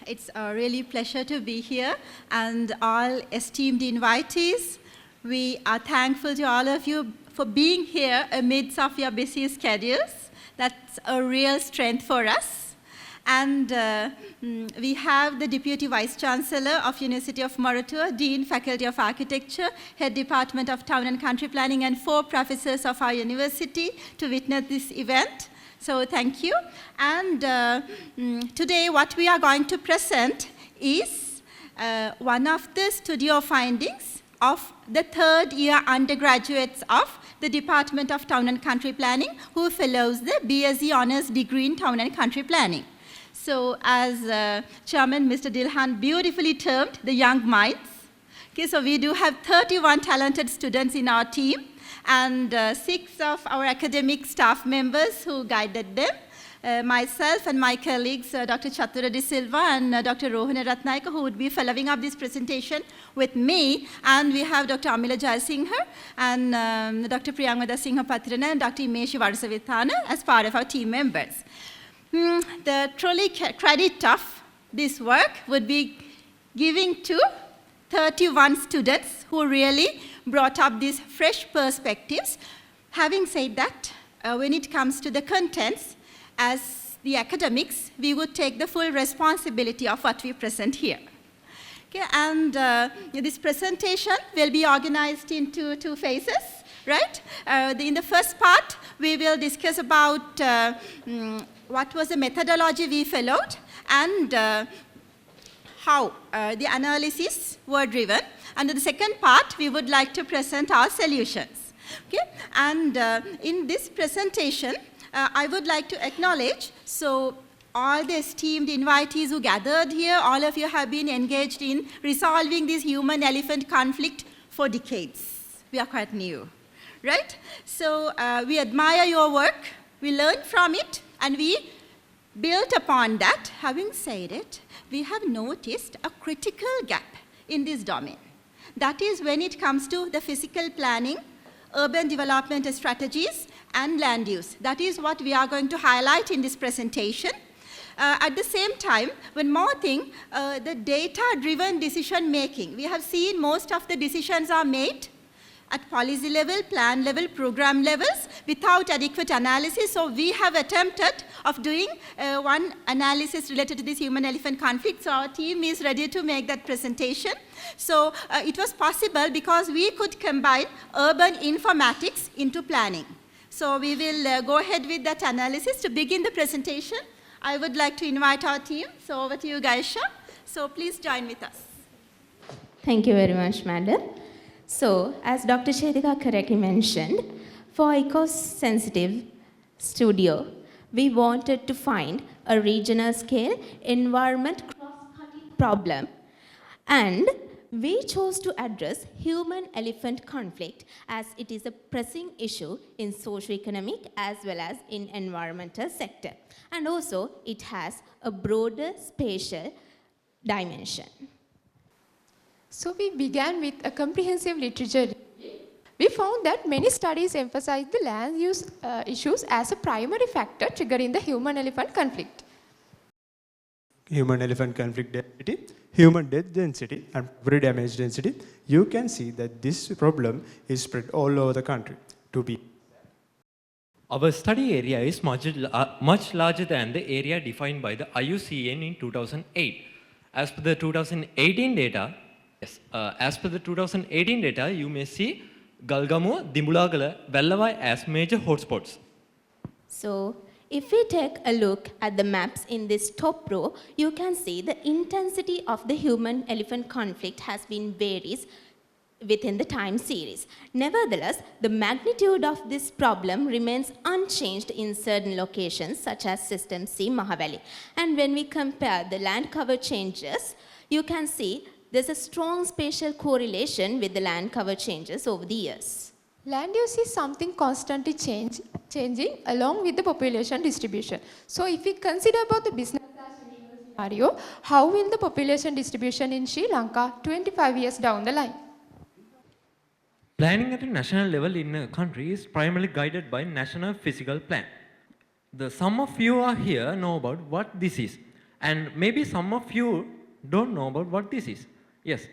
It's a really pleasure to be here, and all esteemed invitees, we are thankful to all of you for being here amidst of your busy schedules. That's a real strength for us. And we have the Deputy Vice Chancellor of University of Moratuwa, Dean, Faculty of Architecture, Head Department of Town and Country Planning, and 4 professors of our university to witness this event. So thank you. And today what we are going to present is one of the studio findings of the 3rd year undergraduates of the Department of Town and Country Planning who follows the BSc Honours degree in Town and Country Planning. So as Chairman Mr. Dilmah beautifully termed, the young minds. Okay, so we do have 31 talented students in our team, and 6 of our academic staff members who guided them. Myself and my colleagues, Dr. Chatura De Silva and Dr. Rohana Ratnayaka, who would be following up this presentation with me. And we have Dr. Amila Jayasinghe and Dr. Priyangvada Singha Patrana and Dr. Imeshi Varsavithana as part of our team members. The truly credit of this work would be giving to 31 students who really brought up these fresh perspectives. Having said that, when it comes to the contents, as the academics, we would take the full responsibility of what we present here. Okay, and this presentation will be organized into 2 phases, right? In the first part, we will discuss about what was the methodology we followed and how the analysis were driven. And in the second part, we would like to present our solutions. Okay? And in this presentation, I would like to acknowledge, so all the esteemed invitees who gathered here, all of you have been engaged in resolving this human-elephant conflict for decades. We are quite new, right? So we admire your work, we learn from it, and we built upon that. Having said it, we have noticed a critical gap in this domain. That is when it comes to the physical planning, urban development strategies, and land use. That is what we are going to highlight in this presentation. At the same time, one more thing, the data-driven decision making. We have seen most of the decisions are made at policy level, plan level, program levels without adequate analysis. So we have attempted of doing one analysis related to this human-elephant conflict. So our team is ready to make that presentation. So it was possible because we could combine urban informatics into planning. So we will go ahead with that analysis. To begin the presentation, I would like to invite our team. So over to you, Gaisha. So please join with us. Thank you very much, Madam. So, as Dr. Chedika correctly mentioned, for eco-sensitive studio, we wanted to find a regional scale environment cross-cutting problem, and we chose to address human-elephant conflict as it is a pressing issue in socio-economic as well as in environmental sector. And also, it has a broader spatial dimension. So we began with a comprehensive literature review. We found that many studies emphasize the land use issues as a primary factor triggering the human-elephant conflict. Human-elephant conflict density, human death density, and property damage density, you can see that this problem is spread all over the country. Our study area is much larger than the area defined by the IUCN in 2008. As per the 2018 data, as per the 2018 data, you may see Galgamuwa, Dimbulagala, Vellawai as major hotspots. So, if we take a look at the maps in this top row, you can see the intensity of the human-elephant conflict has been varies within the time series. Nevertheless, the magnitude of this problem remains unchanged in certain locations such as System C, Mahavali. And when we compare the land cover changes, you can see there's a strong spatial correlation with the land cover changes over the years. Land use is something constantly changing along with the population distribution. So if we consider about the business scenario, how will the population distribution in Sri Lanka 25 years down the line? Planning at a national level in a country is primarily guided by National Physical Plan. Some of you are here know about what this is. And maybe some of you don't know about what this is. Yes.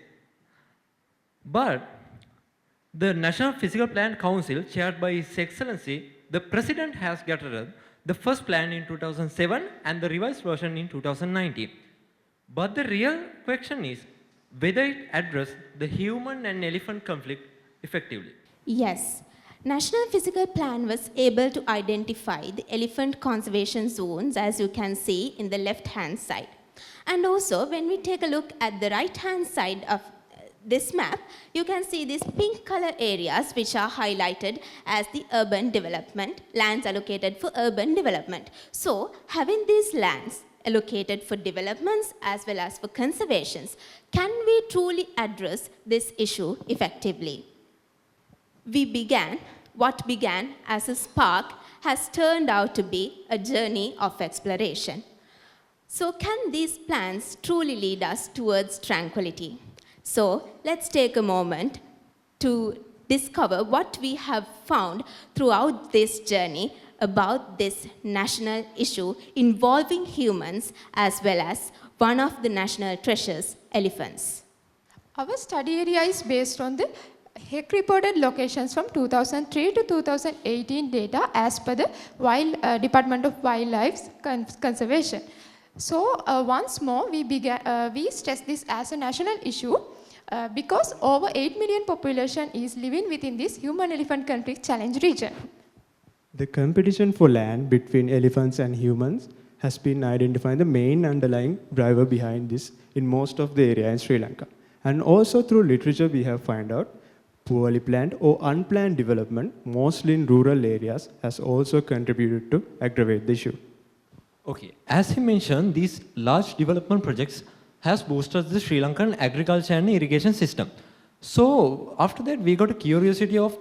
But the National Physical Plan Council, chaired by His Excellency, the President, has gathered the first plan in 2007 and the revised version in 2019. But the real question is whether it addresses the human and elephant conflict effectively. Yes, National Physical Plan was able to identify the elephant conservation zones, as you can see in the left-hand side. And also, when we take a look at the right-hand side of this map, you can see these pink color areas which are highlighted as the urban development, lands allocated for urban development. So, having these lands allocated for developments as well as for conservations, can we truly address this issue effectively? What began as a spark has turned out to be a journey of exploration. So can these plans truly lead us towards tranquility? So let's take a moment to discover what we have found throughout this journey about this national issue involving humans as well as one of the national treasures, elephants. Our study area is based on the HEC reported locations from 2003 to 2018 data as per the Department of Wildlife Conservation. So once more we stress this as a national issue because over 8 million population is living within this human-elephant conflict challenge region. The competition for land between elephants and humans has been identifying the main underlying driver behind this in most of the area in Sri Lanka. And also through literature we have found out poorly planned or unplanned development, mostly in rural areas, has also contributed to aggravate the issue. Okay, as he mentioned, these large development projects has boosted the Sri Lankan agriculture and irrigation system. So after that, we got a curiosity of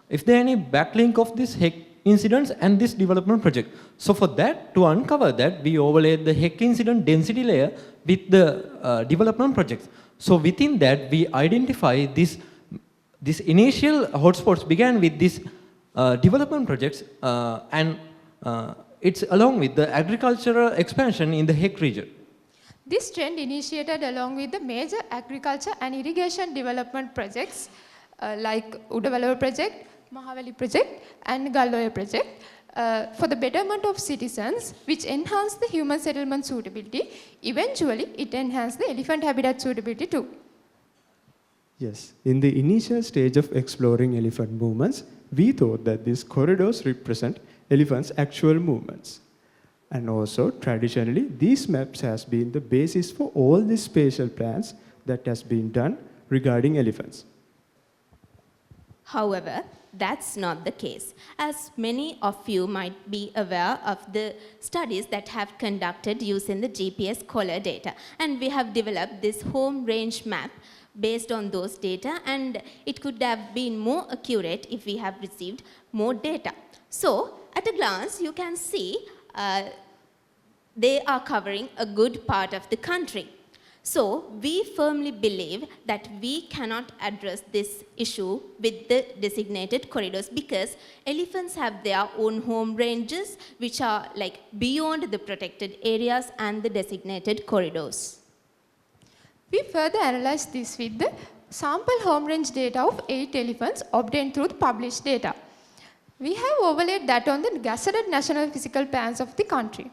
if there any backlink of this HEC incidents and this development project. So for that, to uncover that, we overlaid the HEC incident density layer with the development projects. So within that, we identify this initial hotspots began with these development projects and it's along with the agricultural expansion in the HEC region. This trend initiated along with the major agriculture and irrigation development projects like Udawalawa project, Mahawali project and Galloya project for the betterment of citizens, which enhanced the human settlement suitability. Eventually, it enhanced the elephant habitat suitability too. Yes, in the initial stage of exploring elephant movements, we thought that these corridors represent elephants' actual movements. And also, traditionally, these maps has been the basis for all the spatial plans that has been done regarding elephants. However, that's not the case, as many of you might be aware of the studies that have conducted using the GPS collar data. And we have developed this home range map based on those data, and it could have been more accurate if we have received more data. So, at a glance, you can see they are covering a good part of the country. So, we firmly believe that we cannot address this issue with the designated corridors because elephants have their own home ranges which are like beyond the protected areas and the designated corridors. We further analyzed this with the sample home range data of 8 elephants obtained through the published data. We have overlaid that on the gazetted national physical plans of the country.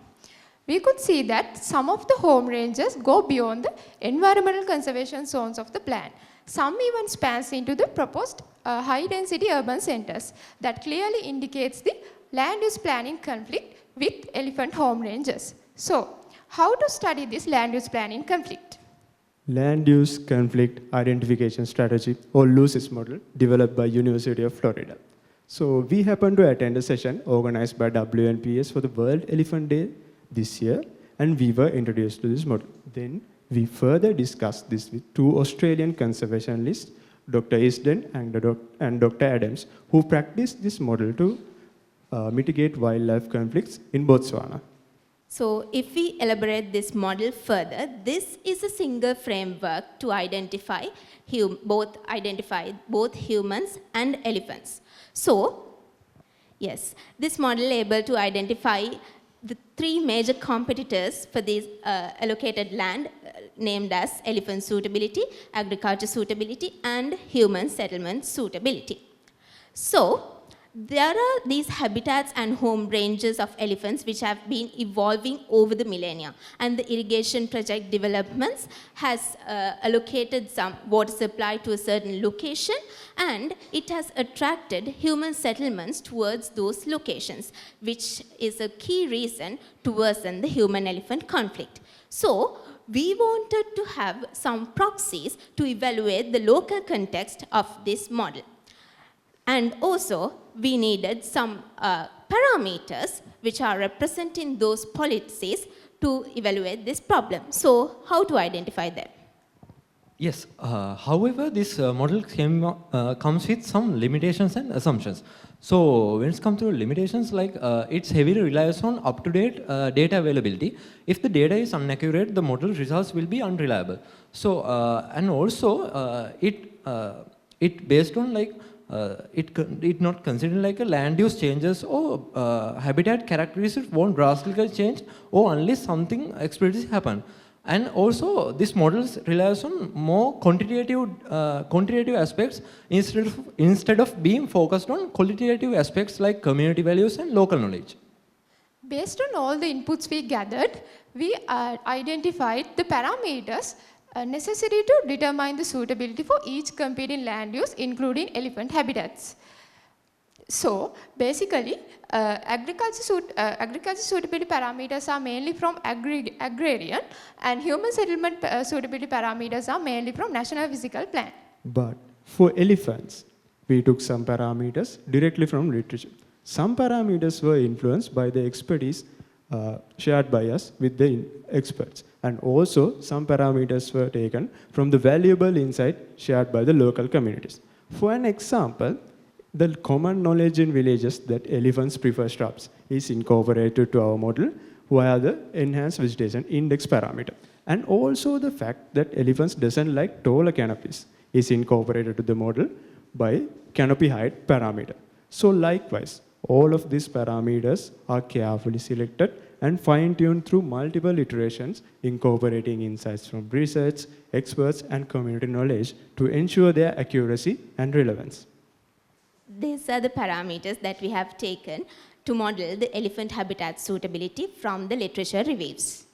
We could see that some of the home ranges go beyond the environmental conservation zones of the plan. Some even spans into the proposed high-density urban centers. That clearly indicates the land use planning conflict with elephant home ranges. So, how to study this land use planning conflict? Land Use Conflict Identification Strategy, or LUCIS model, developed by University of Florida. So we happened to attend a session organized by WNPS for the World Elephant Day this year, and we were introduced to this model. Then we further discussed this with 2 Australian conservationists, Dr. Easton and Dr. Adams, who practiced this model to mitigate wildlife conflicts in Botswana. So, if we elaborate this model further, this is a single framework to identify both humans and elephants. So, yes, this model is able to identify the three major competitors for this allocated land named as elephant suitability, agriculture suitability, and human settlement suitability. So, there are these habitats and home ranges of elephants which have been evolving over the millennia, and the irrigation project developments has allocated some water supply to a certain location, and it has attracted human settlements towards those locations, which is a key reason to worsen the human-elephant conflict. So, we wanted to have some proxies to evaluate the local context of this model. And also, we needed some parameters which are representing those policies to evaluate this problem. So, how to identify them? Yes, however, this model comes with some limitations and assumptions. So, when it comes to limitations, like it's heavily relies on up-to-date data availability. If the data is inaccurate, the model results will be unreliable. So, and also, it based on like it not considered like a land use changes or habitat characteristics won't drastically change or unless something explicitly happen. And also this model relies on more quantitative aspects instead of being focused on qualitative aspects like community values and local knowledge. Based on all the inputs we gathered, we identified the parameters necessary to determine the suitability for each competing land use, including elephant habitats. So, basically, agriculture suitability parameters are mainly from agrarian, and human settlement suitability parameters are mainly from National Physical Plan. But for elephants, we took some parameters directly from literature. Some parameters were influenced by the expertise shared by us with the experts. And also, some parameters were taken from the valuable insight shared by the local communities. For an example, the common knowledge in villages that elephants prefer shrubs is incorporated to our model via the enhanced vegetation index parameter. And also the fact that elephants doesn't like taller canopies is incorporated to the model by canopy height parameter. So likewise, all of these parameters are carefully selected and fine-tuned through multiple iterations, incorporating insights from research, experts, and community knowledge to ensure their accuracy and relevance. These are the parameters that we have taken to model the elephant habitat suitability from the literature reviews.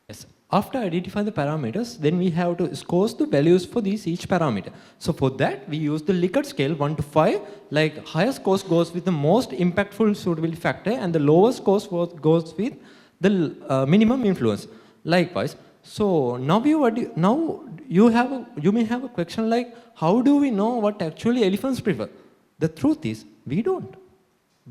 Yes. After identifying the parameters, then we have to score the values for each parameter. So for that, we use the Likert scale 1 to 5, like highest score goes with the most impactful suitability factor and the lowest score goes with the minimum influence. Likewise, so now you may have a question like, how do we know what actually elephants prefer? The truth is, we don't.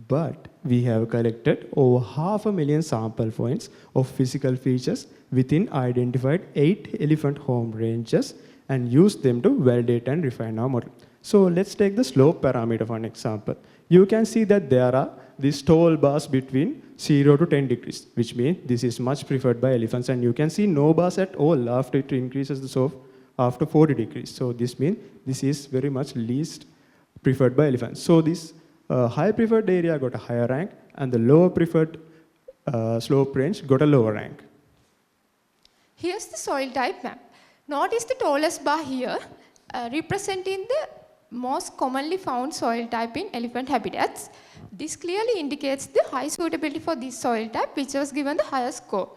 But we have collected over 500,000 sample points of physical features within identified 8 elephant home ranges and used them to validate and refine our model. So let's take the slope parameter for an example. You can see that there are these tall bars between 0 to 10 degrees, which means this is much preferred by elephants, and you can see no bars at all after it increases the slope after 40 degrees. So this means this is very much least preferred by elephants. So this high preferred area got a higher rank, and the lower preferred slope range got a lower rank. Here's the soil type map. Notice the tallest bar here representing the most commonly found soil type in elephant habitats. This clearly indicates the high suitability for this soil type, which was given the highest score.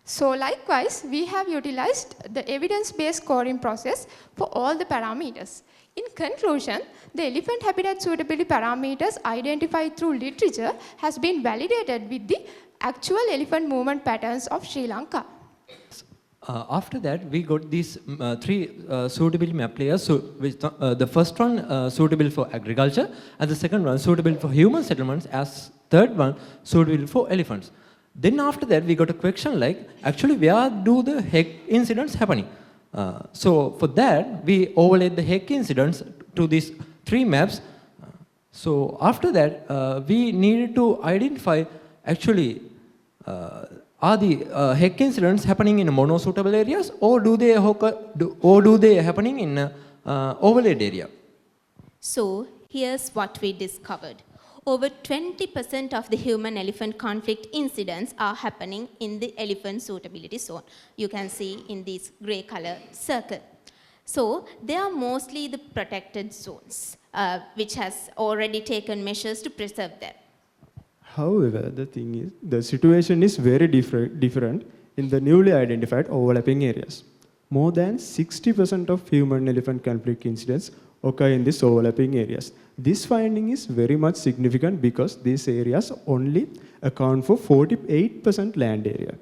So likewise, we have utilized the evidence-based scoring process for all the parameters. In conclusion, the elephant habitat suitability parameters identified through literature has been validated with the actual elephant movement patterns of Sri Lanka. After that, we got these three suitability map layers. So, the first one suitable for agriculture, and the second one suitable for human settlements, as third one suitable for elephants. Then after that, we got a question like, actually, where do the heck incidents happening? So for that, we overlaid the heck incidents to these three maps. So after that, we needed to identify actually are the heck incidents happening in monosuitable areas, or do they happening in overlaid area? So here's what we discovered. over 20% of the human-elephant conflict incidents are happening in the elephant suitability zone. You can see in this gray color circle. So they are mostly the protected zones, which has already taken measures to preserve them. However, the thing is, the situation is very different in the newly identified overlapping areas. More than 60% of human-elephant conflict incidents occur in these overlapping areas. This finding is very much significant because these areas only account for 48% land area.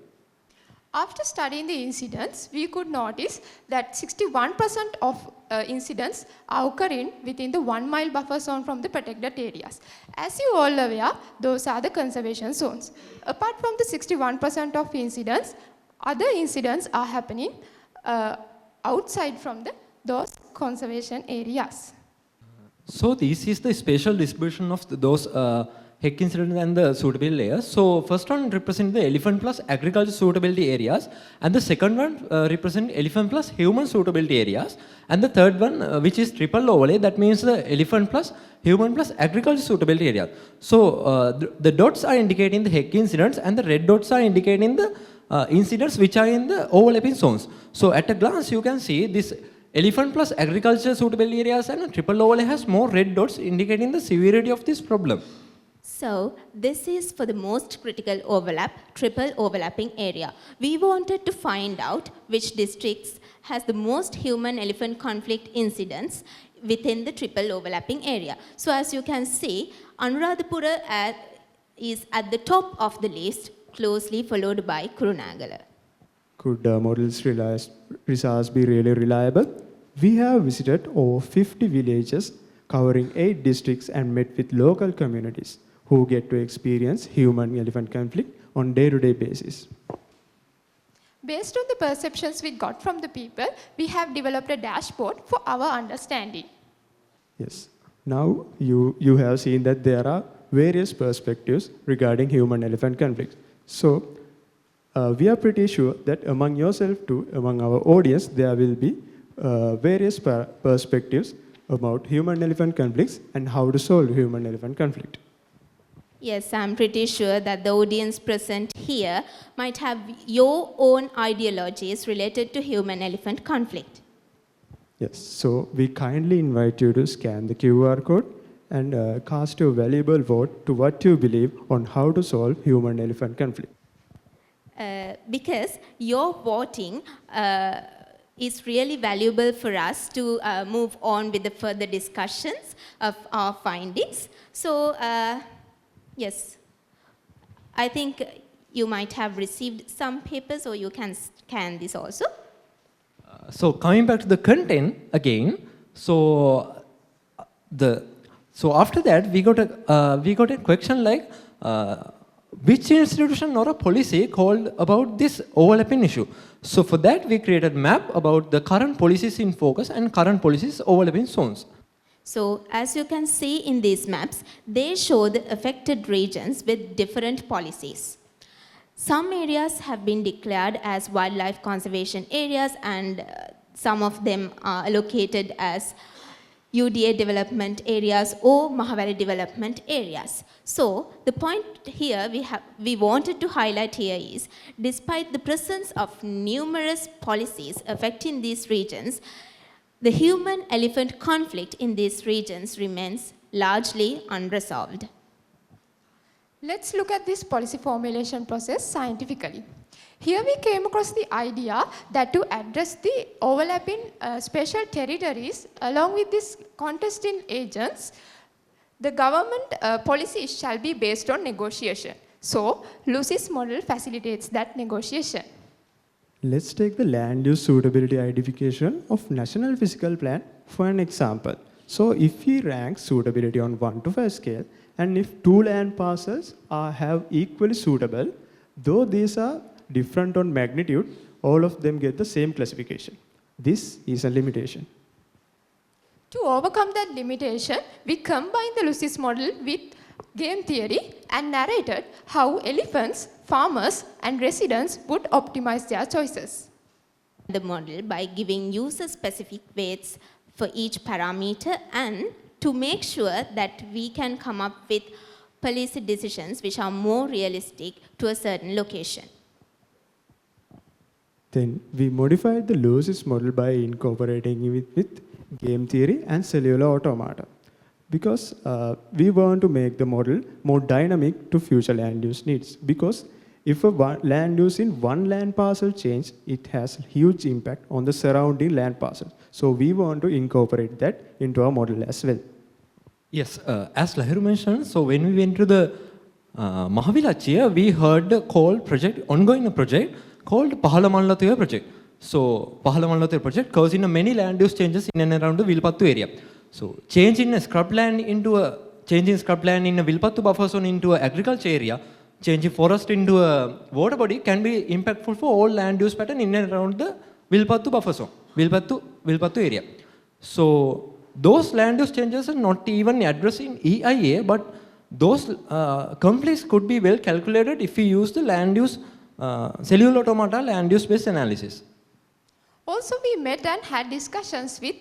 After studying the incidents, we could notice that 61% of incidents are occurring within the 1 mile buffer zone from the protected areas. As you all are aware, those are the conservation zones. Apart from the 61% of incidents, other incidents are happening outside from those conservation areas. So this is the spatial distribution of those HEC incidents and the suitability layers. So first one represents the elephant plus agriculture suitability areas, and the second one represents elephant plus human suitability areas, and the third one, which is triple overlay, that means the elephant plus human plus agriculture suitability area. So the dots are indicating the HEC incidents, and the red dots are indicating the incidents which are in the overlapping zones. So at a glance, you can see this elephant plus agriculture suitability areas and a triple overlay has more red dots indicating the severity of this problem. So this is for the most critical overlap, triple overlapping area. We wanted to find out which districts has the most human-elephant conflict incidents within the triple overlapping area. So as you can see, Anuradhapura is at the top of the list, closely followed by Kurunagala. Could models results be really reliable? We have visited over 50 villages covering 8 districts and met with local communities who get to experience human-elephant conflict on day-to-day basis. Based on the perceptions we got from the people, we have developed a dashboard for our understanding. Yes. Now you have seen that there are various perspectives regarding human-elephant conflict. So we are pretty sure that among yourself too, among our audience, there will be various perspectives about human-elephant conflicts and how to solve human-elephant conflict. Yes, I'm pretty sure that the audience present here might have your own ideologies related to human-elephant conflict. Yes, so we kindly invite you to scan the QR code and cast your valuable vote to what you believe on how to solve human-elephant conflict. Because your voting is really valuable for us to move on with the further discussions of our findings. So, yes, I think you might have received some papers, or you can scan this also. So coming back to the content again, so after that we got a question like which institution or a policy called about this overlapping issue. So for that we created a map about the current policies in focus and current policies overlapping zones. So as you can see in these maps, they show the affected regions with different policies. Some areas have been declared as wildlife conservation areas, and some of them are allocated as UDA development areas or Mahavali development areas. So the point here we wanted to highlight here is, despite the presence of numerous policies affecting these regions, the human-elephant conflict in these regions remains largely unresolved. Let's look at this policy formulation process scientifically. Here we came across the idea that to address the overlapping spatial territories along with these contesting agents, the government policies shall be based on negotiation. So, Lucy's model facilitates that negotiation. Let's take the land use suitability identification of National Physical Plan for an example. So if we rank suitability on 1 to 5 scale, and if 2 land parcels have equally suitable, though these are different on magnitude, all of them get the same classification. This is a limitation. To overcome that limitation, we combined the Lucy's model with game theory and narrated how elephants, farmers, and residents would optimize their choices. The model by giving user-specific weights for each parameter, and to make sure that we can come up with policy decisions which are more realistic to a certain location. Then we modified the Lucis model by incorporating it with game theory and cellular automata, because we want to make the model more dynamic to future land use needs. Because if a land use in one land parcel change, it has huge impact on the surrounding land parcel. So we want to incorporate that into our model as well. Yes, as Lahiru mentioned, so when we went to the Mahavilachiya, we heard the ongoing project called Pahalamallathuya project. So Pahalamallathuya project causes many land use changes in and around the Vilpattu area. So changing scrubland in a Vilpattu buffer zone into an agriculture area, changing forest into a water body can be impactful for all land use pattern in and around the Vilpattu buffer zone, Vilpattu area. So those land use changes are not even addressed in EIA, but those conflicts could be well calculated if we use the land use cellular automata land use based analysis. Also, we met and had discussions with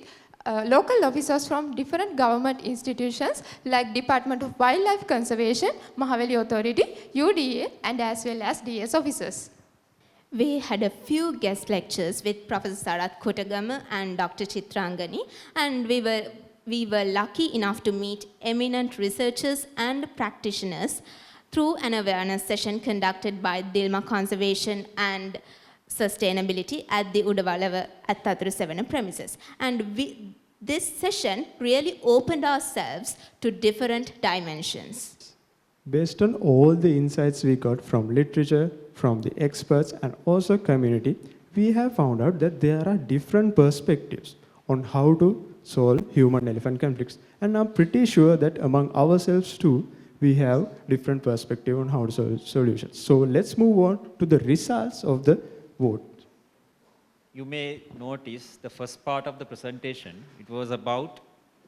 local officers from different government institutions like Department of Wildlife Conservation, Mahaveli Authority, UDA, and as well as DS officers. We had a few guest lectures with Professor Sarath Kotagama and Dr. Chitrangani, and we were lucky enough to meet eminent researchers and practitioners through an awareness session conducted by Dilmah Conservation and Sustainability at the Udawalawa at Tathuru 7 premises. And this session really opened ourselves to different dimensions. Based on all the insights we got from literature, from the experts, and also community, we have found out that there are different perspectives on how to solve human-elephant conflicts. And I'm pretty sure that among ourselves too, we have different perspective on how to solve solutions. So let's move on to the results of the vote. You may notice the first part of the presentation, it was about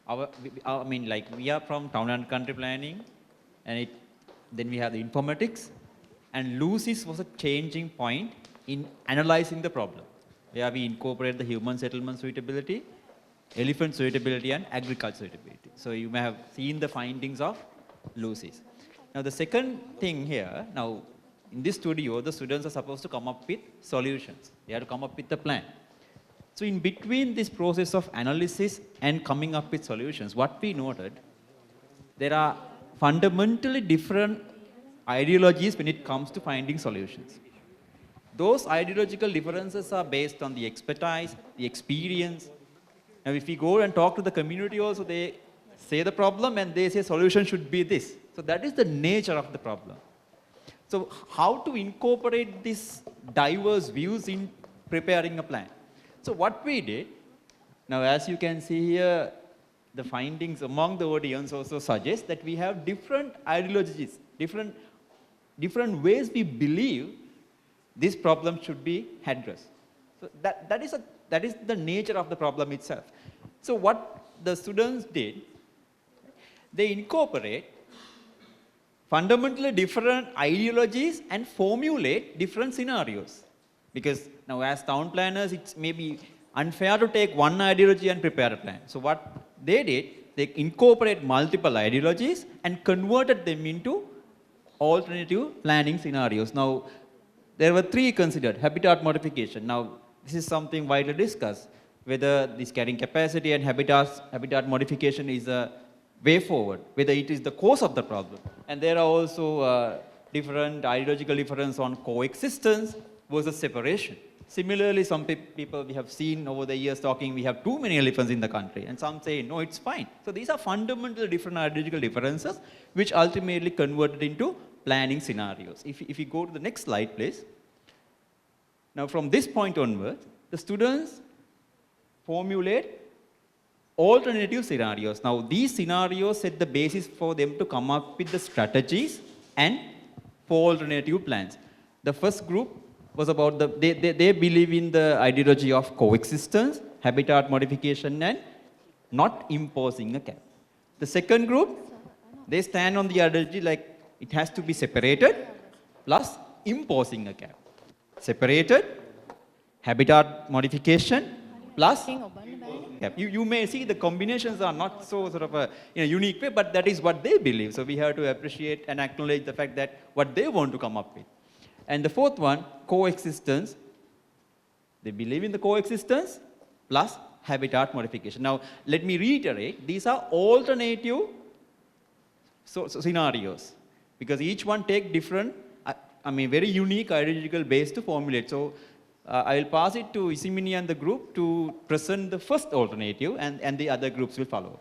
we are from town and country planning, and then we have the informatics, and Lucis was a changing point in analyzing the problem, where we incorporate the human settlement suitability, elephant suitability, and agriculture suitability. So you may have seen the findings of Lucis. Now the second thing here, now in this studio, the students are supposed to come up with solutions. They have to come up with a plan. So in between this process of analysis and coming up with solutions, what we noted, there are fundamentally different ideologies when it comes to finding solutions. Those ideological differences are based on the expertise, the experience. Now if we go and talk to the community also, they say the problem and they say solution should be this. So that is the nature of the problem. So how to incorporate these diverse views in preparing a plan? So what we did, now as you can see here, the findings among the audience also suggest that we have different ideologies, different ways we believe this problem should be addressed. So that is the nature of the problem itself. So what the students did, they incorporate fundamentally different ideologies and formulate different scenarios. Because now as town planners, it's maybe unfair to take one ideology and prepare a plan. So what they did, they incorporate multiple ideologies and converted them into alternative planning scenarios. Now, there were three considered. Habitat modification. Now, this is something widely discussed, whether this carrying capacity and habitat modification is a way forward, whether it is the cause of the problem. And there are also different ideological difference on coexistence versus separation. Similarly, some people we have seen over the years talking, we have too many elephants in the country, and some say, no, it's fine. So these are fundamental different ideological differences, which ultimately converted into planning scenarios. If you go to the next slide, please. Now, from this point onwards, the students formulate alternative scenarios. Now, these scenarios set the basis for them to come up with the strategies and for alternative plans. The first group was about they believe in the ideology of coexistence, habitat modification, and not imposing a cap. The second group, they stand on the ideology like it has to be separated plus imposing a cap. Separated, habitat modification plus handicap. You may see the combinations are not so sort of a unique way, but that is what they believe. So we have to appreciate and acknowledge the fact that what they want to come up with. And the fourth one, coexistence. They believe in the coexistence plus habitat modification. Now, let me reiterate, these are alternative scenarios, because each one take different, very unique ideological base to formulate. So I will pass it to Isimini and the group to present the first alternative, and the other groups will follow.